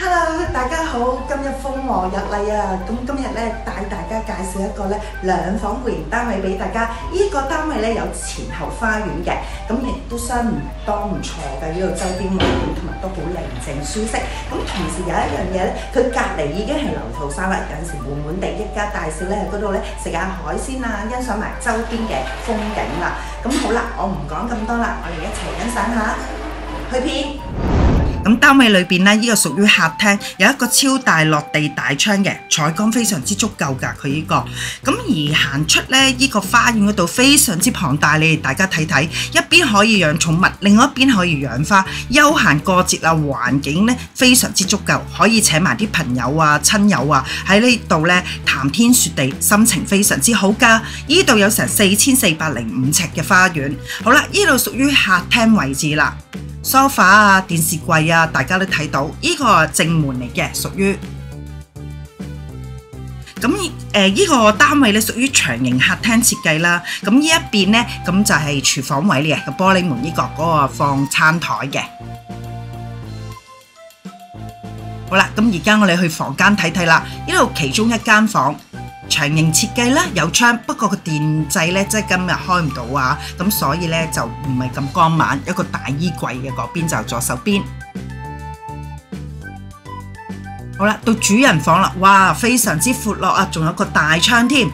Hello， 大家好，今日風和日麗啊！咁今日咧帶大家介紹一個咧兩房戶型單位俾大家。呢個單位咧有前後花園嘅，咁亦都相當唔錯嘅。呢度周邊環境同埋都好寧靜舒適。咁同時有一樣嘢咧，佢隔離已經係流土山啦，有陣時滿滿地一家大小咧喺嗰度咧食下海鮮啊，欣賞埋周邊嘅風景啦。咁好啦，我唔講咁多啦，我哋一齊欣賞下。去片。咁單位裏邊咧，呢個屬於客廳，有一個超大落地大窗嘅採光非常之足夠㗎。佢呢個咁而行出咧，呢個花園嗰度非常之龐大，你哋大家睇睇，一邊可以養寵物，另外一邊可以養花，休閒過節啊，環境咧非常之足夠，可以請埋啲朋友啊、親友啊喺呢度咧談天說地，心情非常之好㗎。呢度有成4405尺嘅花園。好啦，呢度屬於客廳位置啦。梳化啊、電視櫃啊，大家都睇到，呢個係正門嚟嘅，屬於咁呢個單位咧屬於長形客廳設計啦。咁呢一邊咧，咁就係廚房位嚟嘅，個玻璃門呢個嗰個放餐台嘅。好啦，咁而家我哋去房間睇睇啦。呢度其中一間房。長形設計啦，有窗，不過個電掣咧即係今日開唔到啊，咁所以咧就唔係咁光猛。一個大衣櫃嘅嗰邊就左手邊。好啦，到主人房啦，哇，非常之闊落啊，仲有個大窗添，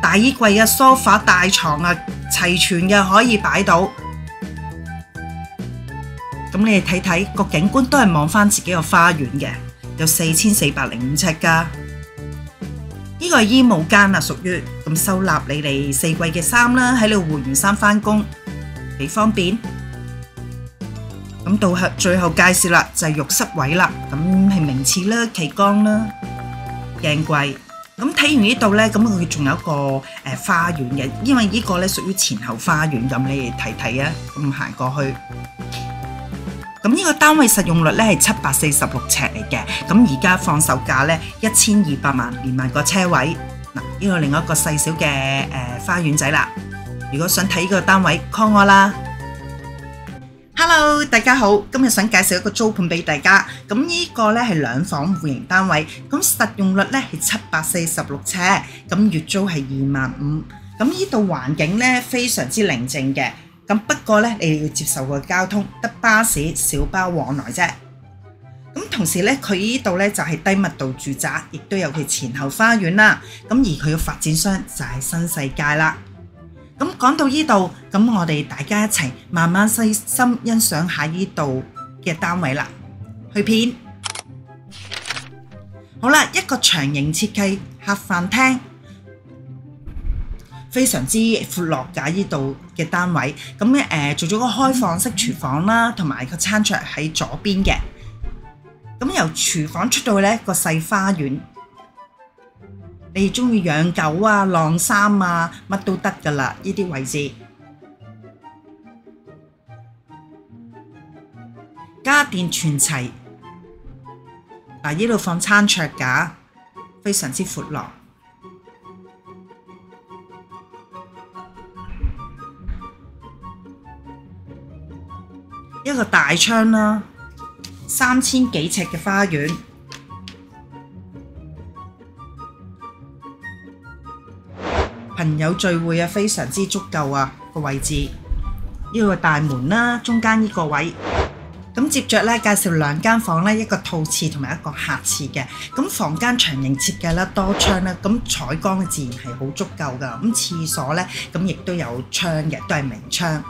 大衣櫃啊、梳化、大床啊，齊全嘅可以擺到。咁你哋睇睇個景觀都係望翻自己個花園嘅，有4405尺㗎。呢個係衣帽間啊，屬於咁收納你哋4季嘅衫啦，喺度換完衫返工幾方便。咁到最後介紹啦，就係浴室位啦，咁係名廁啦、旗杆啦、鏡櫃。咁睇完呢度咧，咁佢仲有一個花園嘅，因為呢個咧屬於前後花園，咁你哋睇睇啊，咁行過去。咁呢個單位實用率咧係746尺嚟嘅，咁而家放售價咧1200萬，連埋個車位。嗱，呢個另外一個細小嘅花園仔啦。如果想睇呢個單位 ，call 我啦。Hello， 大家好，今日想介紹一個租盤俾大家。咁呢個咧係兩房戶型單位，咁實用率咧係746尺，咁月租係25000。咁呢度環境咧非常之寧靜嘅。咁不過咧，你哋要接受個交通，得巴士、小巴往來啫。咁同時咧，佢呢度咧就係低密度住宅，亦都有佢前後花園啦。咁而佢嘅發展商就係新世界啦。咁講到呢度，咁我哋大家一齊慢慢細心欣賞下呢度嘅單位啦。去片。好啦，一個長形設計客飯廳。非常之闊落㗎，呢度嘅單位，咁做咗個開放式廚房啦，同埋個餐桌喺左邊嘅。咁由廚房出到去呢個細花園，你哋中意養狗啊、晾衫啊，乜都得㗎啦，呢啲位置。家電全齊，嗱，呢度放餐桌架，非常之闊落。一個大窗啦，3000幾尺嘅花園，朋友聚會啊，非常之足夠啊個位置。呢個大門啦，中間呢個位。咁接着咧介紹兩間房咧，一個套廁同埋一個客廁嘅。咁房間長形設計啦，多窗啦，咁採光自然係好足夠噶。咁廁所咧，咁亦都有窗嘅，都係明窗。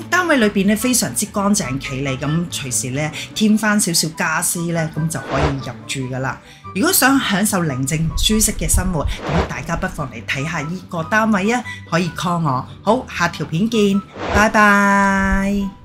單位裏邊咧非常之乾淨企理，咁隨時咧添翻少少家私咧，咁就可以入住噶啦。如果想享受寧靜舒適嘅生活，咁大家不妨嚟睇下呢個單位啊，可以 call 我。好，下條片見，拜拜。